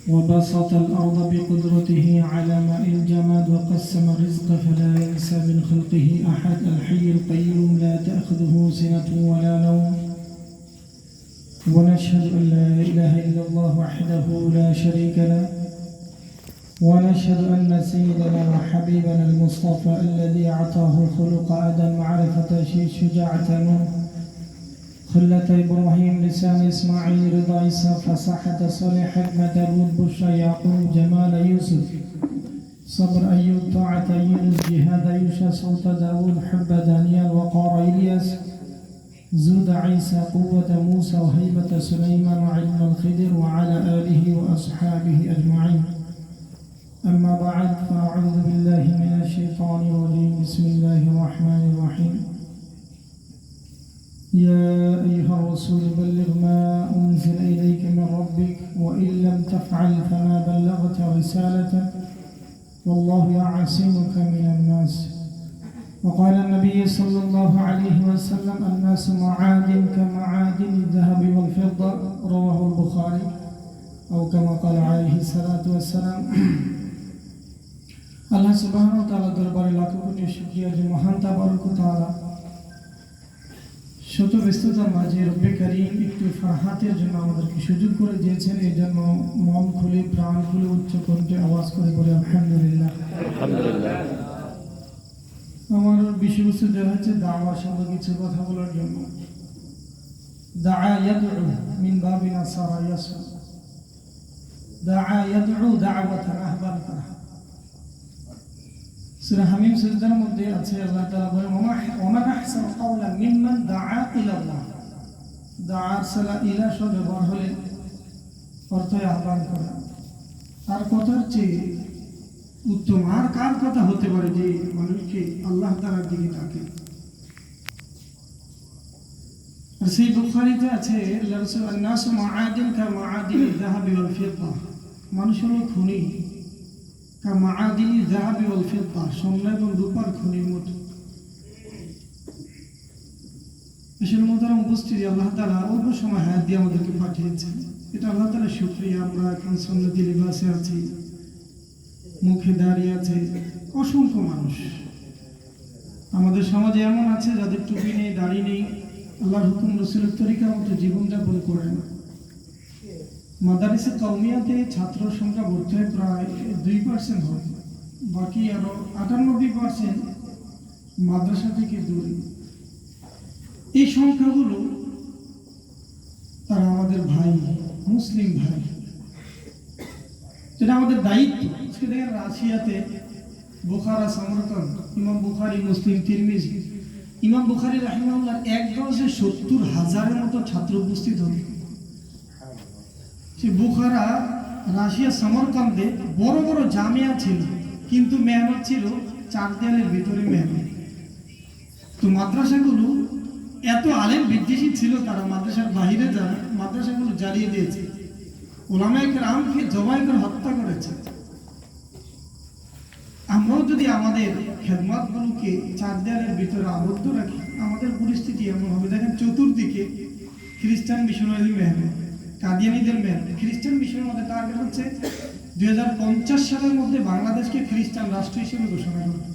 وبسط الأرض بقدرته على ماء الجماد وقسم الرزق فلا ينسى من خلقه أحد الحي القيوم لا تأخذه سنة ولا نوم ونشهد أن لا إله إلا الله وحده لا شريك له ونشهد أن سيدنا وحبيبنا المصطفى الذي أعطاه خلق آدم معرفة شجاعة نوح خلة إبراهيم لسان إسماعيل رضا عيسى فصاحة صالح حكمة الود بشرى يعقوب جمال يوسف صبر أيوب طاعة يونس جهاد يوشع صوت داود حب دانيال وقار إلياس زود عيسى قوة موسى وهيبة سليمان وعلم الخضر وعلى آله وأصحابه أجمعين أما بعد فأعوذ بالله من الشيطان الرجيم بسم الله الرحمن الرحيم يا أيها الرسول بلغ ما أنزل إليك من ربك وإن لم تفعل فما بلغت رسالته والله يعصمك من الناس وقال النبي صلى الله عليه وسلم الناس معادن كمعادن الذهب والفضة رواه البخاري أو كما قال عليه الصلاة والسلام আল্লাহ সুবহানাহু ওয়া তাআলা দরবারে লাখো কোটি শুকরিয়া যে মহান তাবারক ওয়া তাআলা শত ব্যস্ততার মাঝে রব্বে কারীম একটু ফারহাতের জন্য আমাদেরকে সুযোগ করে দিয়েছেন। এই জন্য মন খুলে প্রাণ খুলে উচ্চ কণ্ঠে আওয়াজ করে বলে আলহামদুলিল্লাহ। আলহামদুলিল্লাহ। আমার বিষয়বস্তু দেওয়া হচ্ছে দাওয়ার সঙ্গে কিছু কথা বলার জন্য। দাআ ইয়াদউ মিন বাবি নাসারা ইয়াসু দাআ ইয়াদউ দাওয়াতান আহবান করা। সূরা হামিম সিজদার মধ্যে আছে আল্লাহ তাআলা বলেন ওমান আহসানু কাওলান মিম্মান দাআ ইলাল্লাহ। দাআ সালা ইলা শব্দ ব্যবহার হলে অর্থ আহ্বান করা। আর কথার চেয়ে উত্তম আর কার কথা হতে পারে যে মানুষকে আল্লাহ তাআলার দিকে ডাকে। আর সেই বুখারীতে আছে আল্লাহ রাসূল আন-নাসু মাআদিন কা মাআদিন যাহাবি ওয়াল ফিদ্দা। মানুষ হলো খনি কামাআদিনি যাহাবি ওয়াল ফিদ্দা, স্বর্ণ এবং রূপার খনির মতো। আসলে মোহতারাম উপস্থিতি, আল্লাহ তাআলা অল্প সময় হায়াত দিয়ে আমাদেরকে পাঠিয়েছেন। এটা আল্লাহ তাআলার শুকরিয়া। আমরা এখন সুন্নতি লিবাসে আছি, মুখে দাঁড়িয়ে আছে অসংখ্য মানুষ। আমাদের সমাজে এমন আছে যাদের টুপি নেই, দাড়ি নেই, আল্লাহর হুকুম রাসূলের তরিকা মতো জীবনযাপন করে না। মাদারিসে কওমিয়াতে ছাত্র সংখ্যা ভর্তি হয় প্রায় 2% হয়, বাকি আরো 98% মাদ্রাসা থেকে দূরে। এই সংখ্যাগুলো তারা আমাদের ভাই, মুসলিম ভাই, যেটা আমাদের দায়িত্ব। আজকে দেখেন রাশিয়াতে বুখারা, সমরকন্দ, ইমাম বুখারী, মুসলিম, তিরমিজি, ইমাম বুখারী রাহিমাহুল্লাহ এক দশে 70,000-এর মতো ছাত্র উপস্থিত হবে। সে বুখারা, রাশিয়া, সমরকন্দে বড় বড় জামিয়া ছিল, কিন্তু মেহনত ছিল 4 দেয়ালের ভিতরে মেহনত। তো মাদ্রাসাগুলো এত আলেম বিদ্বেষী ছিল, তারা মাদ্রাসার বাহিরে যারা মাদ্রাসাগুলো জ্বালিয়ে দিয়েছে, উলামায়ে কেরামকে জবাই করে হত্যা করেছে। আমরাও যদি আমাদের খেদমতগুলোকে 4 দেয়ালের ভিতরে আবদ্ধ রাখি, আমাদের পরিস্থিতি এমন হবে। দেখেন চতুর্দিকে খ্রিস্টান মিশনারি মেহনত, কাদিয়ানীদের মেহনত। খ্রিস্টান মিশনের মধ্যে টার্গেট হচ্ছে 2050 সালের মধ্যে বাংলাদেশকে খ্রিস্টান রাষ্ট্র হিসেবে ঘোষণা করবে।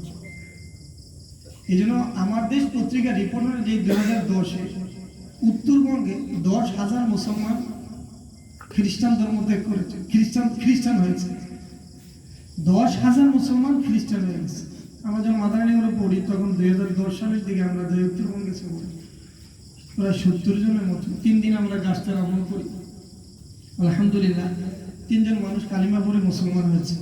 এই জন্য আমার দেশ পত্রিকা রিপোর্টার যে 2010-এ উত্তরবঙ্গে 10,000 মুসলমান খ্রিস্টান ধর্ম ত্যাগ করেছে, খ্রিস্টান হয়েছে। 10,000 মুসলমান খ্রিস্টান হয়ে গেছে। আমরা যখন মাদারীপুরে পড়ি তখন 2010 সালের দিকে আমরা যাই উত্তরবঙ্গে পড়ি, প্রায় 70 জনের মতো। 3 দিন আমরা গাছটার আমল করি, আলহামদুলিল্লাহ 3 জন মানুষ কালিমা পড়ে মুসলমান হয়েছে।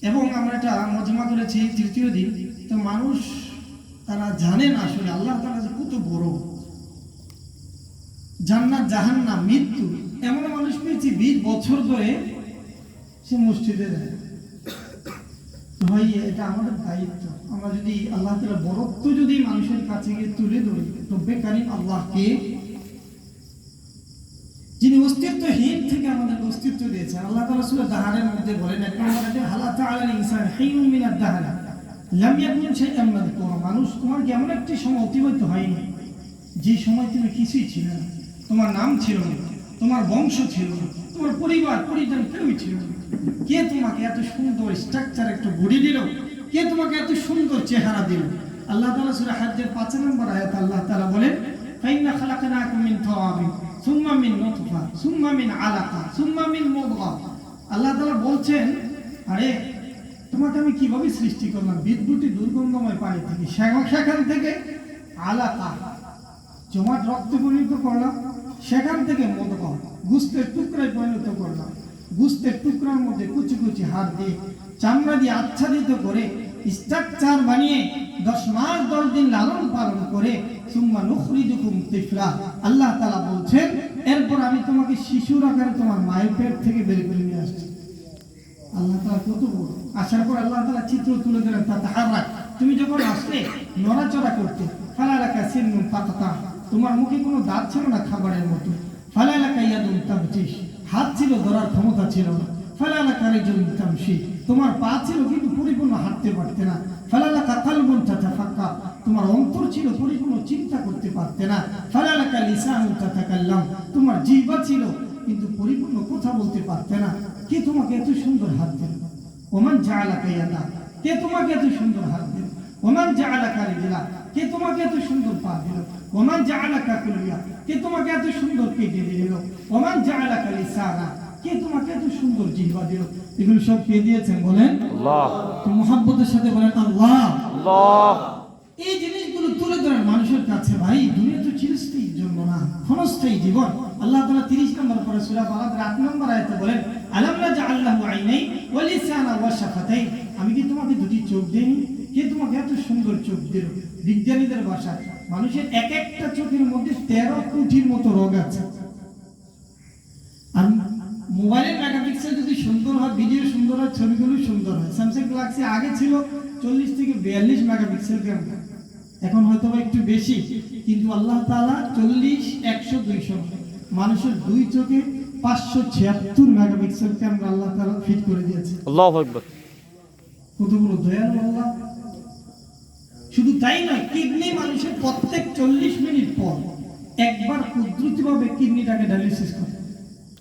এবং আমরা এটা মজমা করেছি 3য় দিন। তো মানুষ তারা জানে না আসলে আল্লাহ তাআলা যে কত বড়। জান্নাত, জাহান্নাম, মৃত্যু, এমন মানুষ পেয়েছি 20 বছর ধরে সে মসজিদে যায়। ভাই, এটা আমাদের দায়িত্ব। আমরা যদি আল্লাহ তাআলার বড়ত্ব যদি মানুষের কাছে গিয়ে তুলে ধরি, রব্বে কারীম আল্লাহকে, যিনি অস্তিত্বহীন থেকে আমাদের অস্তিত্ব দিয়েছেন। আল্লাহ তাআলা সূরা দাহরের মধ্যে বলেন, এক নম্বরে হালা তাআলা ইনসান হাইয়ুম মিনাদ দাহর লাম ইয়াকুন শাইআন মাযকুরা। মানুষ, তোমার কি এমন একটি সময় অতিবাহিত হয়নি যে সময় তুমি কিছুই ছিলে না, তোমার নাম ছিল না, তোমার বংশ ছিল না, তোমার পরিবার পরিজন কেউই ছিল না। কে তোমাকে এত সুন্দর স্ট্রাকচার একটা বডি দিল? কে তোমাকে এত সুন্দর চেহারা দিল? আল্লাহ তাআলা সূরা হজ্জের 5 নম্বর আয়াত আল্লাহ তাআলা বলেন, ফাইন্না খালাকনাকুম মিন তুরাবিন সুম্মা মিন নুতফা সুম্মা মিন আলাকা সুম্মা মিন মুদগা। আল্লাহ তাআলা বলছেন, আরে তোমাকে আমি কিভাবে সৃষ্টি করলাম? বিদ্যুতি দুর্গন্ধময় পানি থেকে, সেখান থেকে আলাকা জমাট রক্তে পরিণত করলাম, সেখান থেকে মুদগা গোশতের টুকরায় পরিণত করলাম, গোশতের টুকরার মধ্যে কুচি কুচি হাড় দিয়ে চামড়া দিয়ে আচ্ছাদিত করে স্ট্রাকচার বানিয়ে 10 মাস 10 দিন লালন পালন করে সুম্মা নুখরিজুকুম তিফলা। আল্লাহ তাআলা বলছেন, এরপর আমি তোমাকে শিশুর আকারে তোমার মায়ের পেট থেকে বের করে নিয়ে আসছি। আল্লাহ তাআলা কত বড়! আসার পর আল্লাহ তাআলা চিত্র তুলে দিলেন, তাতাহাররাক, তুমি যখন আসলে নড়াচড়া করতে, ফালালাকা সিন্নুন তাকতা, তোমার মুখে কোনো দাঁত ছিল না খাবারের মতো, ফালালাকা ইয়াদুন তাবতিশ, হাত ছিল ধরার ক্ষমতা ছিল না, ফালালাকা রিজলুন তামশি, তোমার পা ছিল কিন্তু পরিপূর্ণ হাঁটতে পারতে না, ফালালাকা কালবুন তাতাফাক্কার, তোমার অন্তর ছিল পরিপূর্ণ চিন্তা করতে পারতে না, ফালালাকা লিসানুন তাতাকাল্লাম, তোমার জিহ্বা ছিল কিন্তু পরিপূর্ণ কথা বলতে পারতে না। কে তোমাকে এত সুন্দর হাত দিল? ওমান জাআলাকা ইয়াদা, কে তোমাকে এত সুন্দর হাত দিল? ওমান জাআলাকা রিজলা, কে তোমাকে এত সুন্দর পা দিল? ওমান জাআলাকা কুলিয়া, কে তোমাকে এত সুন্দর পেটে দিল? ওমান জাআলাকা লিসানা, কে তোমাকে এত সুন্দর জিহ্বা দিল? এগুলো সব কে দিয়েছেন বলেন? আল্লাহ। তো মুহাব্বতের সাথে বলেন আল্লাহ। আল্লাহ। এই জিনিসগুলো তুলে ধরেন মানুষের কাছে। ভাই, দুনিয়া তো চিরস্থায়ীর জন্য না, ক্ষণস্থায়ী জীবন। আল্লাহ তাআলা 30 নম্বর পরে সূরা বালাদের 8 নম্বর আয়াতে বলেন, আলাম নাজআল লাহু আইনাইন ওয়া লিসানা ওয়া শাফাতাইন, আমি কি তোমাকে দুটি চোখ দেইনি? কে তোমাকে এত সুন্দর চোখ দিল? বিজ্ঞানীদের ভাষায় মানুষের এক একটা চোখের মধ্যে 13 কোটির মতো রোগ আছে। আর মোবাইলের মেগাপিক্সেল যদি সুন্দর হয়, ভিডিও সুন্দর হয়, ছবিগুলো সুন্দর হয়। স্যামসাং গ্যালাক্সি আগে ছিল 40 থেকে 42 মেগাপিক্সেল ক্যামেরা, এখন হয়তো বা একটু বেশি, কিন্তু আল্লাহ তাআলা 40, 100, 200 মানুষের দুই চোখে 576 মেগাপিক্সেল ক্যামেরা আল্লাহ তাআলা ফিট করে দিয়েছে। আল্লাহু আকবার। কত বড় দয়ালু আল্লাহ! শুধু তাই নয়, কিডনি মানুষের প্রত্যেক 40 মিনিট পর একবার কুদরতিভাবে কিডনিটাকে ডায়ালিসিস করে।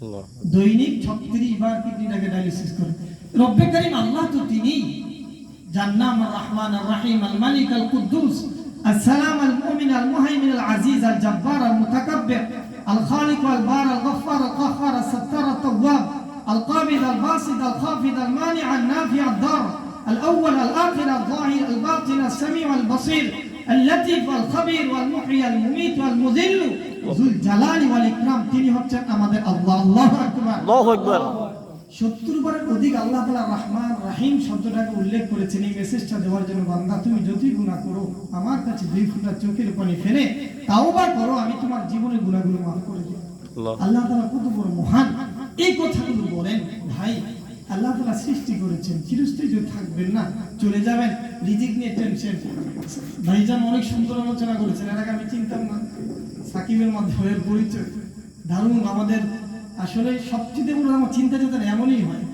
আল্লাহ। দৈনিক 36 বার কিডনিটাকে ডায়ালিসিস করে। রব্বে কারীম আল্লাহ তো তিনি জান্নাম আর রহমান আর রহিম আল মালিক আল কুদ্দুস আসসালাম আল মুমিন আল মুহাইমিন আল আজিজ আল জব্বার আল মুতাকাব্বির আল খালিক আল বার আল গফফার আল কাহ্হার আল সত্তার আল তাওয়াব আল কাবিদ আল বাসিত আল খাফিদ আল মানি আল নাফি আল দার আল আউয়াল আল আখির আল যাহির আল বাতিন আল সামি' আল বসির اللطيف والخبير والمحيي المميت والمذل ذو الجلال والإكرام। তিনি হচ্ছেন আমাদের আল্লাহ। আল্লাহু আকবার। আল্লাহু আকবার। 70 বারের অধিক আল্লাহ তাআলা রহমান রহিম শব্দটাকে উল্লেখ করেছেন এই মেসেজটা দেওয়ার জন্য। বান্দা, তুমি যতই গুনাহ করো, আমার কাছে 2 ফোঁটা চোখের পানি ফেলে তাওবা করো, আমি তোমার জীবনের গুনাহগুলো মাফ করে দেব। আল্লাহ তাআলা কত বড় মহান! এই কথাগুলো বলেন ভাই। আল্লাহ তাআলা সৃষ্টি করেছেন, চিরস্থায়ী যদি থাকবেন না, চলে যাবেন। রিজিক নিয়ে টেনশন। ভাইজান অনেক সুন্দর আলোচনা করেছেন, এর আগে আমি চিনতাম না। সাকিবের মাধ্যমে পরিচয় দারুণ। আমাদের আসলে সবচেয়ে বড় আমার চিন্তা চেতনা এমনই হয়,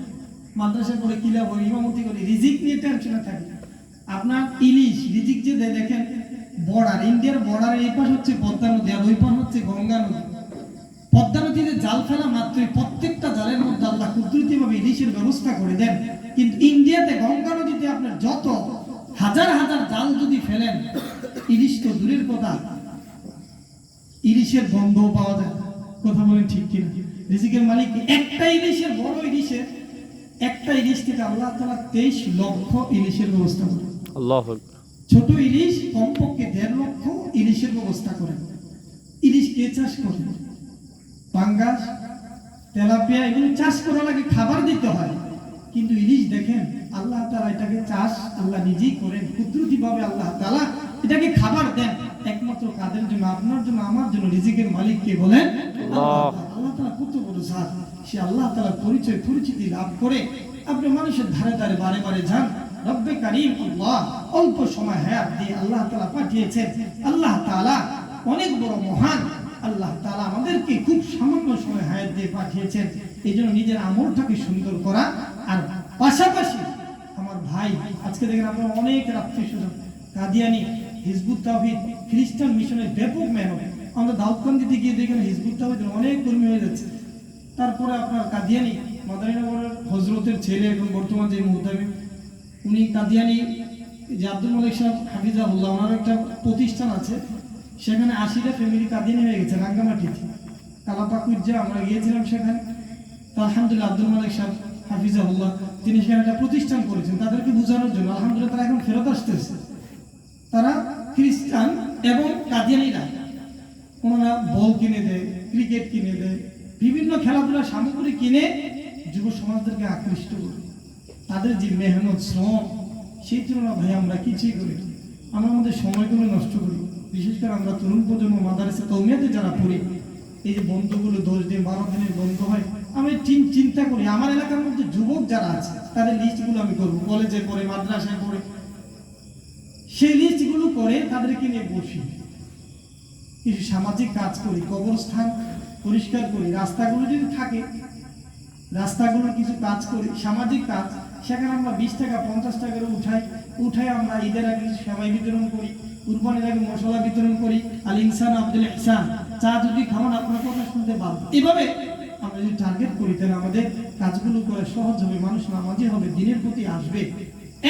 মাদ্রাসায় পড়ে কিলা বই ইমামতি করি, রিজিক নিয়ে টেনশনে থাকি। আপনার ইলিশ রিজিক যে দেয়, দেখেন বর্ডার, ইন্ডিয়ার বর্ডারের এই পাশ হচ্ছে পদ্মা নদী আর ওই পাশ হচ্ছে গঙ্গা নদী। পদ্মা নদীতে জাল ফেলা মাত্রই প্রত্যেকটা জালের মধ্যে আল্লাহ কুদরতিভাবে ইলিশের ব্যবস্থা করে দেন। কিন্তু ইন্ডিয়াতে গঙ্গা নদীতে আপনার যত হাজার হাজার জাল যদি ফেলেন, ইলিশ তো দূরের কথা, ইলিশের গন্ধও পাওয়া যায়। কথা বলেন ঠিক কিনা? রিজিকের মালিক একটা ইলিশের, বড় ইলিশের একটা ইলিশ থেকে আল্লাহ তাআলা 23 লক্ষ ইলিশের ব্যবস্থা করেন। আল্লাহু আকবার। ছোট ইলিশ কমপক্ষে 1.5 লক্ষ ইলিশের ব্যবস্থা করেন। ইলিশ কে চাষ করে? পাঙ্গাস, তেলাপিয়া এগুলো চাষ করা লাগে, খাবার দিতে হয়। কিন্তু ইলিশ দেখেন আল্লাহ তাআলা এটাকে চাষ আল্লাহ নিজেই করেন কুদরতিভাবে। আল্লাহ তাআলা এটাকে খাবার দেন একমাত্র কাদের জন্য? আপনার জন্য, আমার জন্য। রিজিকের মালিক কে বলেন? আল্লাহ। আল্লাহ তাআলা কত বড় জাত! সে আল্লাহ তাআলার পরিচয় পরিচিতি লাভ করে আপনি মানুষের ধারে ধারে বারে বারে যান। রব্বে কারীম আল্লাহ অল্প সময় হায়াত দিয়ে আল্লাহ তাআলা পাঠিয়েছেন। আল্লাহ তাআলা অনেক বড় মহান। আল্লাহ তাআলা আমাদেরকে খুব সামান্য সময় হায়াত দিয়ে পাঠিয়েছেন। এই জন্য নিজের আমলটাকে সুন্দর করা, আর পাশাপাশি আমার ভাই আজকে দেখেন আপনারা অনেক আত্মীয়স্বজন, কাদিয়ানি, হিজবুত তাওহীদ, খ্রিস্টান মিশনের ব্যাপক মেহনত। আমরা দাউদকান্দিতে গিয়ে দেখেন হিজবুত তাওহীদের অনেক কর্মী হয়ে যাচ্ছে। তারপরে আপনার কাদিয়ানি মাদারীনগরের হজরতের ছেলে এখন বর্তমান যে মুহতামিম, উনি কাদিয়ানি যে আব্দুল মালিক সাহেব হাফিজাহুল্লাহ, ওনার একটা প্রতিষ্ঠান আছে, সেখানে 80টা ফ্যামিলি কাদিয়ানি হয়ে গেছে রাঙ্গামাটিতে, কালাপাকুজ্জা আমরা গিয়েছিলাম সেখানে। তা আলহামদুলিল্লাহ আব্দুল মালিক সাহেব হাফিজাহুল্লাহ তিনি সেখানে একটা প্রতিষ্ঠান করেছেন তাদেরকে বোঝানোর জন্য। আলহামদুলিল্লাহ তারা এখন ফেরত আসতেছে। তারা খ্রিস্টান এবং কাদিয়ানিরা ওনারা বল কিনে দেয়, ক্রিকেট কিনে দেয়, বিভিন্ন খেলাধুলার সামগ্রী কিনে যুব সমাজদেরকে আকৃষ্ট করে। তাদের যে মেহনত শ্রম, সেই তুলনা ভাই আমরা কিছুই করি না। আমরা আমাদের সময়গুলো নষ্ট করি। বিশেষ করে আমরা তরুণ প্রজন্ম মাদ্রাসা কওমিয়াতে যারা পড়ি, এই যে বন্ধুগুলো 10 দিন 12 দিনের বন্ধ হয়, আমি চিন্তা করি আমার এলাকার মধ্যে যুবক যারা আছে তাদের লিস্টগুলো আমি করবো, কলেজে পড়ে মাদ্রাসায় পড়ে, সেই লিস্টগুলো করে তাদেরকে নিয়ে বসি, কিছু সামাজিক কাজ করি, কবরস্থান পরিষ্কার করি, রাস্তাগুলো যদি থাকে রাস্তাগুলো কিছু কাজ করি, সামাজিক কাজ, সেখানে আমরা 20 টাকা 50 টাকা করে উঠাই আমরা ঈদের আগে সেমাই বিতরণ করি, কুরবানির আগে মশলা বিতরণ করি। আল ইনসান আব্দুল ইহসান, চা যদি খাওয়ান আপনার কথা শুনতে পারবো। এভাবে আমরা যদি টার্গেট করি তাহলে আমাদের কাজগুলো করে সহজ হবে, মানুষ নামাজি হবে, দিনের প্রতি আসবে।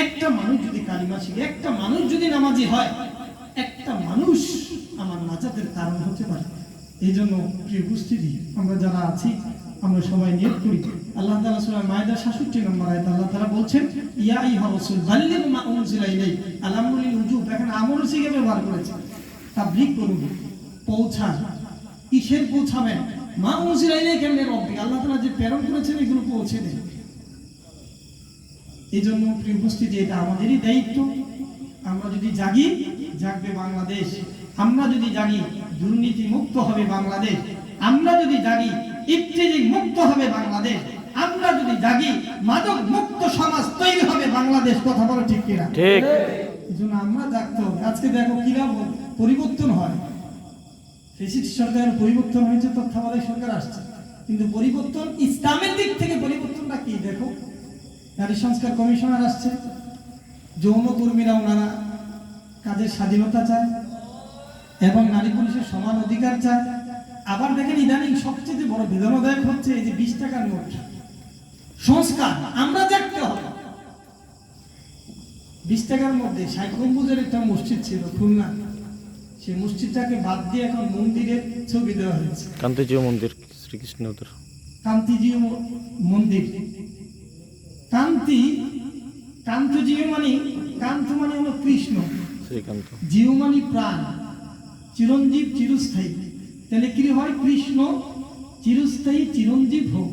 একটা মানুষ যদি কালিমা শিখে, একটা মানুষ যদি নামাজি হয়, একটা মানুষ আমার নাজাতের কারণ হতে পারে। এই জন্য প্রিয় উপস্থিতি, আমরা যারা আছি আমরা সবাই নিয়ত করি। আল্লাহ তাআলা সূরা মায়েদা 66 নম্বর আয়াত আল্লাহ তাআলা বলছেন, ইয়া আইয়ুহা রাসূল বাল্লিগ মা উনজিলা ইলাইক, আল-আমরুল উজুব, এখানে আমর সিগে ব্যবহার করেছে, তাবলীগ করুন, পৌঁছান। কিসের পৌঁছাবেন? মা উনজিলা ইলাইক মির রাব্বিক, আল্লাহ তাআলা যে প্রেরণ করেছেন এগুলো পৌঁছে দেন। এই জন্য প্রিয় উপস্থিতি, এটা আমাদেরই দায়িত্ব। আমরা যদি জাগি, জাগবে বাংলাদেশ। আমরা যদি জাগি, দুর্নীতি মুক্ত হবে বাংলাদেশ। আমরা যদি জাগি, ইফতিজিং মুক্ত হবে বাংলাদেশ। আমরা যদি জাগি, মাদক মুক্ত সমাজ তৈরি হবে বাংলাদেশ। কথা বলো ঠিক কিনা? ঠিক। এজন্য আমরা জাগতে হবে। আজকে দেখো কিরা পরিবর্তন হয়, ফ্যাসিস্ট সরকারের পরিবর্তন হয়েছে, তত্ত্বাবধায়ক সরকার আসছে, কিন্তু পরিবর্তন ইসলামের দিক থেকে পরিবর্তনটা কি দেখো। নারী সংস্কার কমিশনার আসছে, যৌনকর্মীরা ওনারা কাজের স্বাধীনতা চায় এবং নারী পুরুষের সমান অধিকার চায়। আবার দেখেন ইদানিং সবচেয়ে বড় বেদনাদায়ক হচ্ছে এই যে 20 টাকার নোট সংস্কার। আমরা দেখতে হবে 20 টাকার মধ্যে 60 গম্বুজের একটা মসজিদ ছিল খুলনা, সেই মসজিদটাকে বাদ দিয়ে এখন মন্দিরের ছবি দেওয়া হয়েছে, কান্তিজিও মন্দির, শ্রীকৃষ্ণদের কান্তিজিও মন্দির। কান্তজিও মানে, কান্ত মানে হলো কৃষ্ণ, শ্রীকান্ত, জিও মানে প্রাণ, চিরঞ্জীব চিরস্থায়ী। তাহলে কি হয়? কৃষ্ণ চিরস্থায়ী চিরঞ্জীব হোক।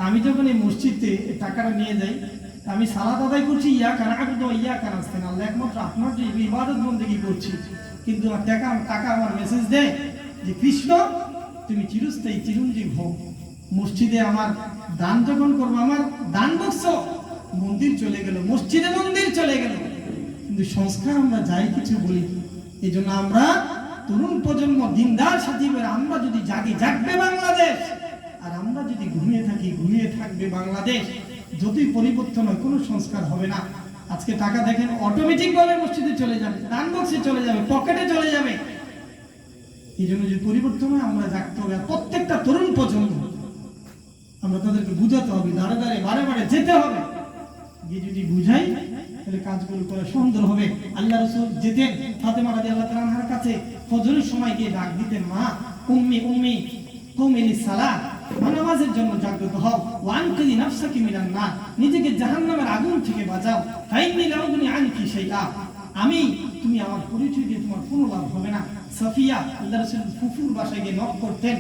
আমি যখন এই মসজিদে টাকাটা নিয়ে যাই, আমি সালাত আদায় করছি, ইয়া কানা আবুদু ওয়া ইয়া কানা নাস্তাইন, আল্লাহ একমাত্র আপনার যে ইবাদত বন্দেগী করছি, কিন্তু টাকা আমার মেসেজ দেয় যে কৃষ্ণ তুমি চিরস্থায়ী চিরঞ্জীব হোক। মসজিদে আমার দান যখন করবো, আমার দান বক্স মন্দির চলে গেল, মসজিদে মন্দির চলে গেল, কিন্তু সংস্কার আমরা যাই কিছু বলি। এই জন্য আমরা তরুণ প্রজন্ম দিনদার সাথী, আমরা যদি জাগি, জাগবে বাংলাদেশ। আর আমরা যদি ঘুমিয়ে থাকি, ঘুমিয়ে থাকবে বাংলাদেশ। যতই পরিবর্তন হয়, কোনো সংস্কার হবে না। আজকে টাকা দেখেন অটোমেটিক ভাবে মসজিদে চলে যাবে, দান বক্সে চলে যাবে, পকেটে চলে যাবে। এই জন্য যদি পরিবর্তন হয়, আমরা জাগতে হবে। প্রত্যেকটা তরুণ প্রজন্ম আমরা তাদেরকে বুঝাতে হবে, দাঁড়ে দাঁড়ে বারে বারে যেতে হবে। গিয়ে যদি বুঝাই, তাহলে কাজগুলো করা সুন্দর হবে। আল্লাহ রাসূল যেতেন ফাতেমা রাদিয়াল্লাহু তাআলা আনহার কাছে, ফজরের সময় গিয়ে ডাক দিতেন, মা উম্মি উম্মি কুমিলিস সালাত, নামাজের জন্য জাগ্রত হও, ওয়ানকিদি নাফসাকি মিনান নার, নিজেকে জাহান্নামের আগুন থেকে বাঁচাও। ফাইন্নী লা উগনি আনকি শাইআ, আমি তুমি আমার পরিচয় দিয়ে তোমার কোনো লাভ হবে না। সাফিয়া আল্লাহ রাসূল ফুফুর বাসায় গিয়ে নক করতেন,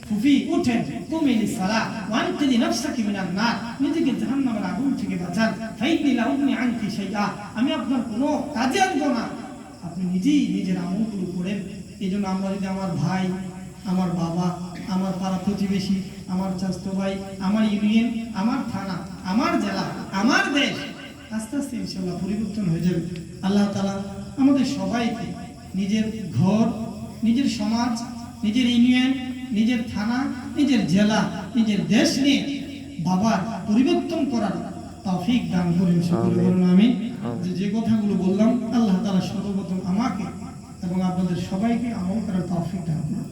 ফুফি উঠেন, কুমিলিস সালাত ওয়ানকিদি নাফসাকি মিনান নার, নিজেকে জাহান্নামের আগুন থেকে বাঁচান। ফাইন্নী লা উগনি আনকি শাইআ, আমি আপনার কোনো কাজে আসবো না, আপনি নিজেই নিজের আমলগুলো করেন। এই জন্য আমরা যদি আমার ভাই, আমার বাবা, আমার পাড়া প্রতিবেশী, আমার চাচাতো ভাই, আমার ইউনিয়ন, আমার থানা, আমার জেলা, আমার দেশ, আস্তে আস্তে ইনশাআল্লাহ পরিবর্তন হয়ে যাবে। আল্লাহ তাআলা আমাদের সবাইকে নিজের ঘর, নিজের সমাজ, নিজের ইউনিয়ন, নিজের থানা, নিজের জেলা, নিজের দেশ নিয়ে বাবার পরিবর্তন করার তৌফিক দান করুন। সকলে বলুন আমিন। যে কথাগুলো বললাম, আল্লাহ তাআলা সর্বপ্রথম আমাকে এবং আপনাদের সবাইকে আমল করার তৌফিক দান করুন।